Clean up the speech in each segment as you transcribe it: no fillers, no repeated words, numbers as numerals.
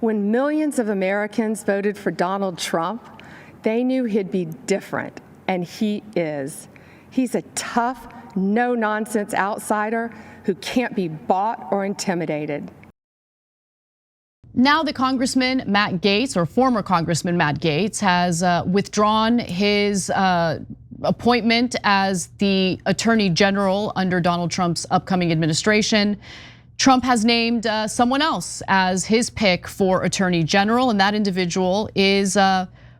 When millions of Americans voted for Donald Trump, they knew he'd be different, and he is. He's a tough, no-nonsense outsider who can't be bought or intimidated. Now the Congressman Matt Gaetz, or former Congressman Matt Gaetz, has withdrawn his appointment as the Attorney General under Donald Trump's upcoming administration. Trump has named someone else as his pick for Attorney General, and that individual is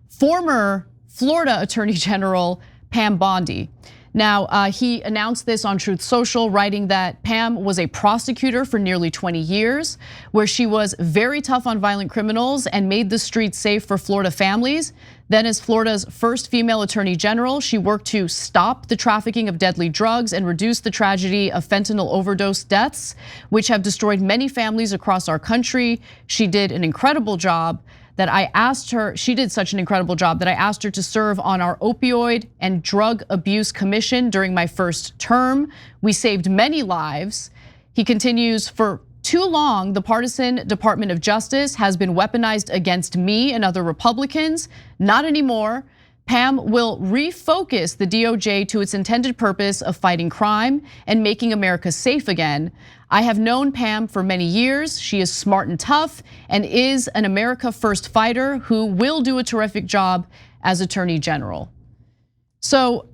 former Florida Attorney General Pam Bondi. Now, he announced this on Truth Social, writing that Pam was a prosecutor for nearly 20 years, where she was very tough on violent criminals and made the streets safe for Florida families. Then, as Florida's first female attorney general, she worked to stop the trafficking of deadly drugs and reduce the tragedy of fentanyl overdose deaths, which have destroyed many families across our country. She did an incredible job. She did such an incredible job that I asked her to serve on our opioid and drug abuse commission during my first term. We saved many lives. He continues, for too long, the partisan Department of Justice has been weaponized against me and other Republicans. Not anymore. Pam will refocus the DOJ to its intended purpose of fighting crime and making America safe again. I have known Pam for many years. She is smart and tough and is an America First fighter who will do a terrific job as Attorney General. So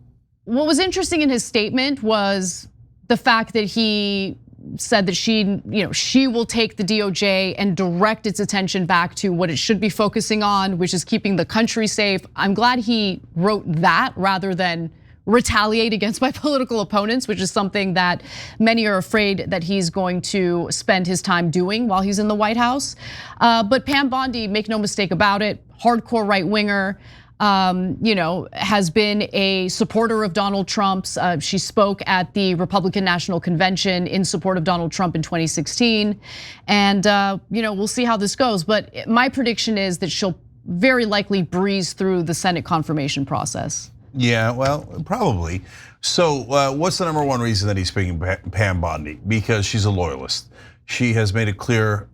what was interesting in his statement was the fact that he said that she will take the DOJ and direct its attention back to what it should be focusing on, which is keeping the country safe. I'm glad he wrote that rather than retaliate against my political opponents, which is something that many are afraid that he's going to spend his time doing while he's in the White House. But Pam Bondi, make no mistake about it, hardcore right winger. Has been a supporter of Donald Trump's. She spoke at the Republican National Convention in support of Donald Trump in 2016. And we'll see how this goes. But my prediction is that she'll very likely breeze through the Senate confirmation process. Yeah, well, probably. So what's the number one reason that he's picking Pam Bondi? Because she's a loyalist. She has made it clear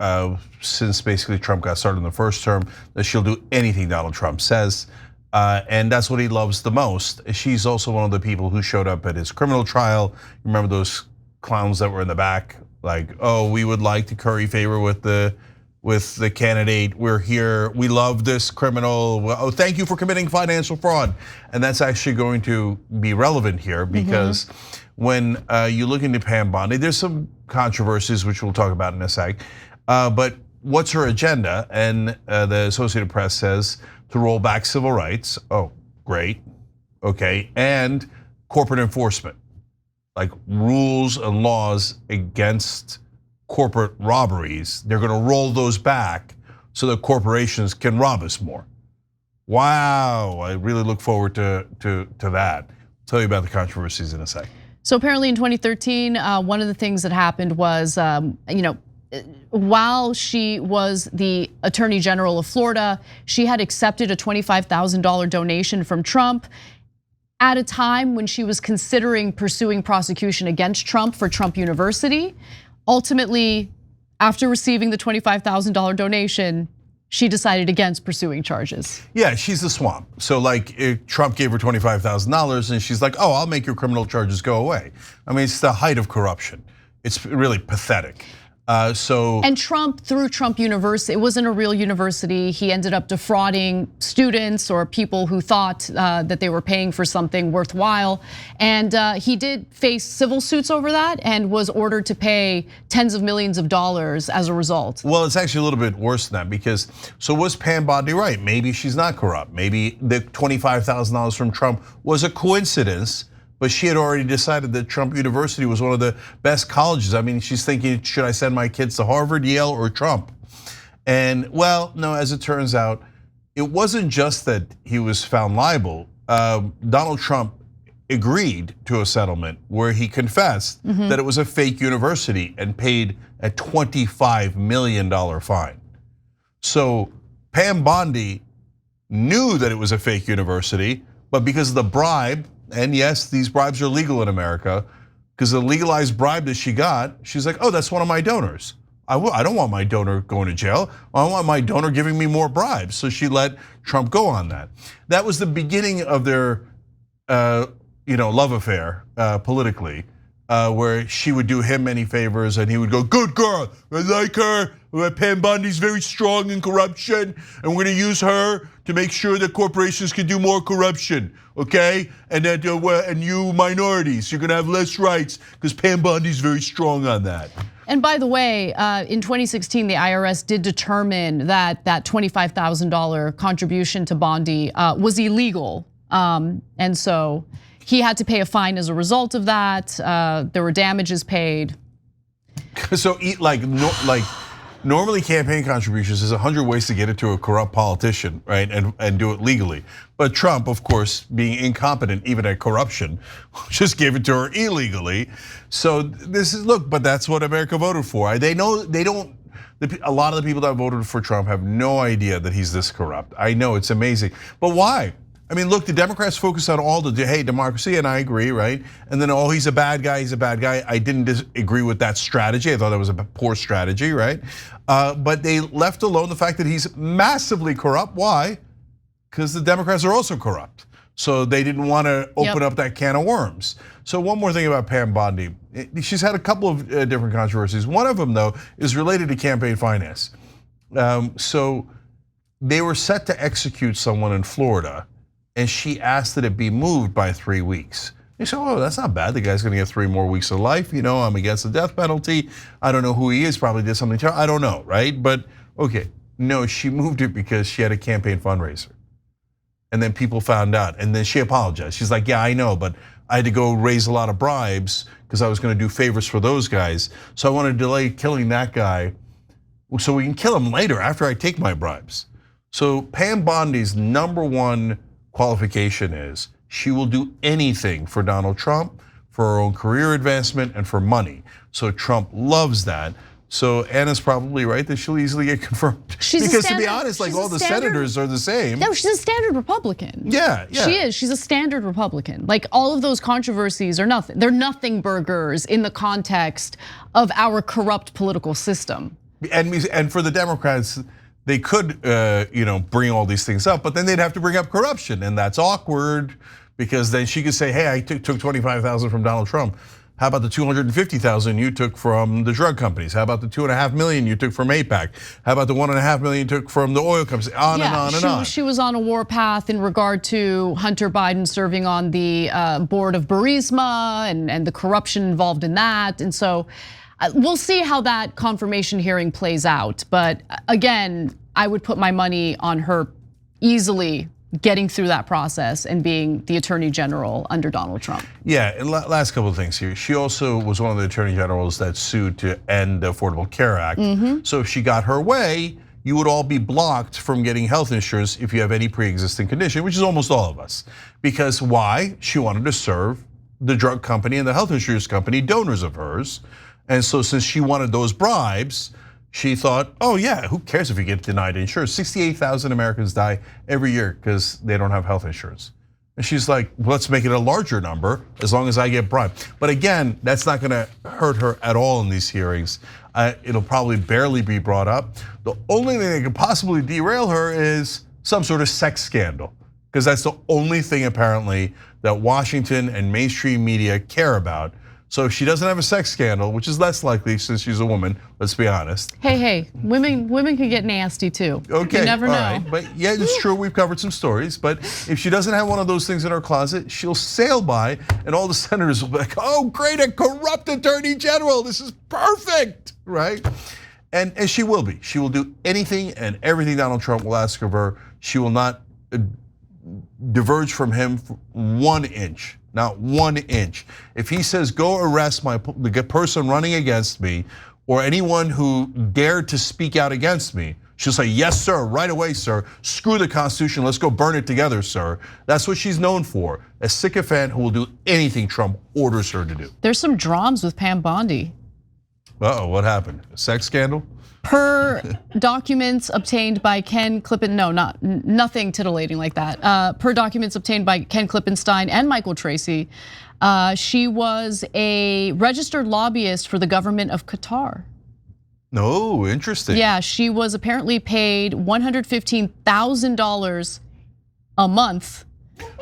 since basically Trump got started in the first term that she'll do anything Donald Trump says. And that's what he loves the most. She's also one of the people who showed up at his criminal trial. Remember those clowns that were in the back? Like, oh, we would like to curry favor with the candidate. We're here. We love this criminal. Oh, thank you for committing financial fraud. And that's actually going to be relevant here because when you look into Pam Bondi, there's some controversies which we'll talk about in a sec. But what's her agenda? And the Associated Press says to roll back civil rights. Oh, great. Okay. And corporate enforcement, like rules and laws against corporate robberies. They're going to roll those back so that corporations can rob us more. Wow, I really look forward to that. I'll tell you about the controversies in a sec. So apparently in 2013, one of the things that happened was, while she was the Attorney General of Florida, she had accepted a $25,000 donation from Trump at a time when she was considering pursuing prosecution against Trump for Trump University. Ultimately, after receiving the $25,000 donation, she decided against pursuing charges. Yeah, she's the swamp. So like Trump gave her $25,000 and she's like, oh, I'll make your criminal charges go away. I mean, it's the height of corruption. It's really pathetic. And Trump, through Trump University, it wasn't a real university. He ended up defrauding students or people who thought that they were paying for something worthwhile. And he did face civil suits over that and was ordered to pay tens of millions of dollars as a result. Well, it's actually a little bit worse than that because, so was Pam Bondi right? Maybe she's not corrupt. Maybe the $25,000 from Trump was a coincidence. But she had already decided that Trump University was one of the best colleges. I mean, she's thinking, should I send my kids to Harvard, Yale, or Trump? And well, no, as it turns out, it wasn't just that he was found liable. Donald Trump agreed to a settlement where he confessed that it was a fake university and paid a $25 million fine. So Pam Bondi knew that it was a fake university, but because of the bribe, and yes, these bribes are legal in America, because the legalized bribe that she got, she's like, oh, that's one of my donors. I don't want my donor going to jail. I want my donor giving me more bribes. So she let Trump go on that. That was the beginning of their love affair politically, where she would do him many favors and he would go, good girl, I like her. Pam Bondi's very strong in corruption, and we're gonna use her to make sure that corporations can do more corruption, okay? And that and you minorities, you're gonna have less rights because Pam Bondi's very strong on that. And by the way, in 2016, the IRS did determine that that $25,000 contribution to Bondi was illegal, and so he had to pay a fine as a result of that. There were damages paid. So normally campaign contributions, there's 100 ways to get it to a corrupt politician, right? And do it legally. But Trump, of course, being incompetent even at corruption, just gave it to her illegally. So this is, look, but that's what America voted for. They know, they don't, a lot of the people that voted for Trump have no idea that he's this corrupt. I know, it's amazing. But why? I mean, look, the Democrats focus on all the, hey, democracy, and I agree, right? And then, oh, he's a bad guy, he's a bad guy. I didn't agree with that strategy. I thought that was a poor strategy, right? But they left alone the fact that he's massively corrupt. Why? Because the Democrats are also corrupt. So they didn't want to open up that can of worms. So one more thing about Pam Bondi. She's had a couple of different controversies. One of them, though, is related to campaign finance. So they were set to execute someone in Florida, and she asked that it be moved by 3 weeks. They said, oh, that's not bad. The guy's gonna get 3 more weeks of life. I'm against the death penalty. I don't know who he is, probably did something terrible. I don't know, right? But okay, no, she moved it because she had a campaign fundraiser. And then people found out, and then she apologized. She's like, yeah, I know, but I had to go raise a lot of bribes because I was gonna do favors for those guys. So I want to delay killing that guy so we can kill him later after I take my bribes. So Pam Bondi's #1 qualification is she will do anything for Donald Trump, for her own career advancement, and for money. So Trump loves that. So Anna's probably right that she'll easily get confirmed. Because to be honest, like all the senators are the same. No, she's a standard Republican. Yeah. She is. She's a standard Republican. Like all of those controversies are nothing. They're nothing burgers in the context of our corrupt political system. And for the Democrats, they could bring all these things up, but then they'd have to bring up corruption, and that's awkward because then she could say, hey, I took $25,000 from Donald Trump. How about the $250,000 you took from the drug companies? How about the $2.5 million you took from AIPAC? How about the $1.5 million you took from the oil companies? On and on and on. She was on a warpath in regard to Hunter Biden serving on the board of Burisma and the corruption involved in that, and so. We'll see how that confirmation hearing plays out. But again, I would put my money on her easily getting through that process and being the attorney general under Donald Trump. Yeah, and last couple of things here. She also was one of the attorney generals that sued to end the Affordable Care Act. So if she got her way, you would all be blocked from getting health insurance if you have any pre-existing condition, which is almost all of us. Because why? She wanted to serve the drug company and the health insurance company, donors of hers. And so since she wanted those bribes, she thought, oh yeah, who cares if you get denied insurance? 68,000 Americans die every year because they don't have health insurance. And she's like, let's make it a larger number as long as I get bribed. But again, that's not gonna hurt her at all in these hearings. It'll probably barely be brought up. The only thing that could possibly derail her is some sort of sex scandal, because that's the only thing apparently that Washington and mainstream media care about. So if she doesn't have a sex scandal, which is less likely since she's a woman, let's be honest. Hey, women can get nasty too. Okay, you never know. Right. But yeah, it's true, we've covered some stories, but if she doesn't have one of those things in her closet, she'll sail by and all the senators will be like, oh great, a corrupt attorney general, this is perfect, right? And she will be. She will do anything and everything Donald Trump will ask of her. She will not diverge from him 1 inch. Not 1 inch. If he says, go arrest the person running against me or anyone who dared to speak out against me, she'll say, yes, sir, right away, sir. Screw the Constitution, let's go burn it together, sir. That's what she's known for, a sycophant who will do anything Trump orders her to do. There's some dramas with Pam Bondi. Uh-oh, what happened? A sex scandal? Per documents obtained by Ken nothing titillating like that. Per documents obtained by Ken Klippenstein and Michael Tracy, she was a registered lobbyist for the government of Qatar. No, interesting. Yeah, she was apparently paid $115,000 a month.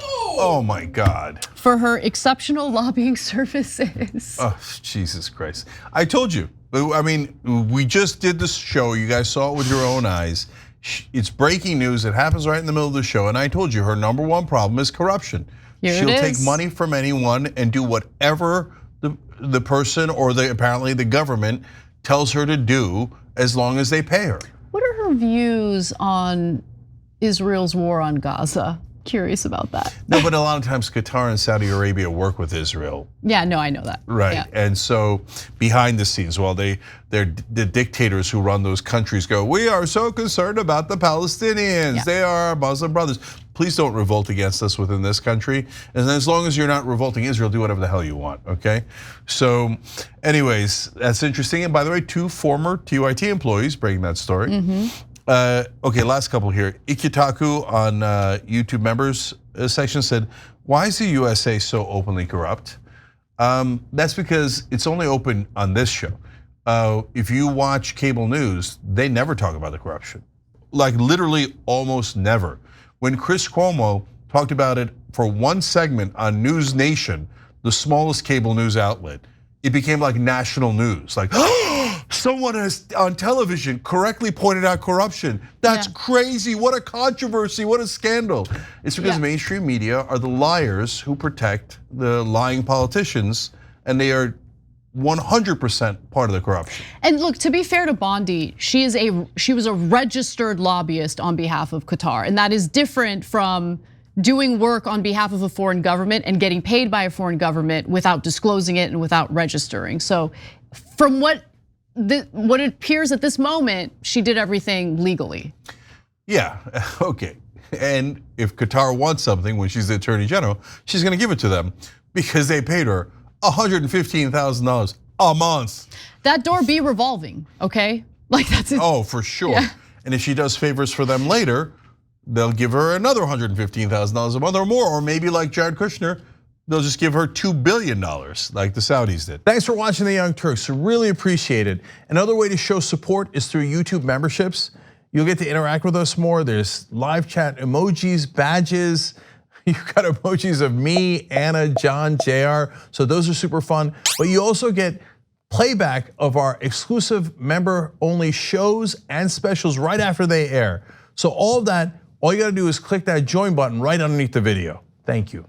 Oh my God. For her exceptional lobbying services. Oh, Jesus Christ. I told you. I mean, we just did this show. You guys saw it with your own eyes. It's breaking news. It happens right in the middle of the show. And I told you her number one problem is corruption. She'll take money from anyone and do whatever the person or apparently the government tells her to do as long as they pay her. What are her views on Israel's war on Gaza? Curious about that. No, but a lot of times Qatar and Saudi Arabia work with Israel. Yeah, no, I know that. Right, yeah. And so behind the scenes, while the dictators who run those countries go, we are so concerned about the Palestinians. Yeah. They are our Muslim brothers. Please don't revolt against us within this country. And as long as you're not revolting Israel, do whatever the hell you want, okay? So anyways, that's interesting. And by the way, 2 former TYT employees breaking that story. Okay, last couple here. Ikitaku on YouTube members section said, why is the USA so openly corrupt? That's because it's only open on this show. If you watch cable news, they never talk about the corruption. Like literally almost never. When Chris Cuomo talked about it for one segment on News Nation, the smallest cable news outlet, it became like national news. Like, someone has on television correctly pointed out corruption. That's crazy. What a controversy. What a scandal. It's because mainstream media are the liars who protect the lying politicians, and they are 100% part of the corruption. And look, to be fair to Bondi, she was a registered lobbyist on behalf of Qatar, and that is different from doing work on behalf of a foreign government and getting paid by a foreign government without disclosing it and without registering. So from what it appears at this moment, she did everything legally. Yeah, okay. And if Qatar wants something when she's the Attorney General, she's gonna give it to them because they paid her $115,000 a month. That door be revolving, okay? Like that's it. Oh, for sure. Yeah. And if she does favors for them later, they'll give her another $115,000 a month or more, or maybe like Jared Kushner, they'll just give her $2 billion like the Saudis did. Thanks for watching The Young Turks, really appreciate it. Another way to show support is through YouTube memberships. You'll get to interact with us more. There's live chat emojis, badges. You've got emojis of me, Anna, John, JR. So those are super fun. But you also get playback of our exclusive member-only shows and specials right after they air. So all of that, all you gotta do is click that join button right underneath the video. Thank you.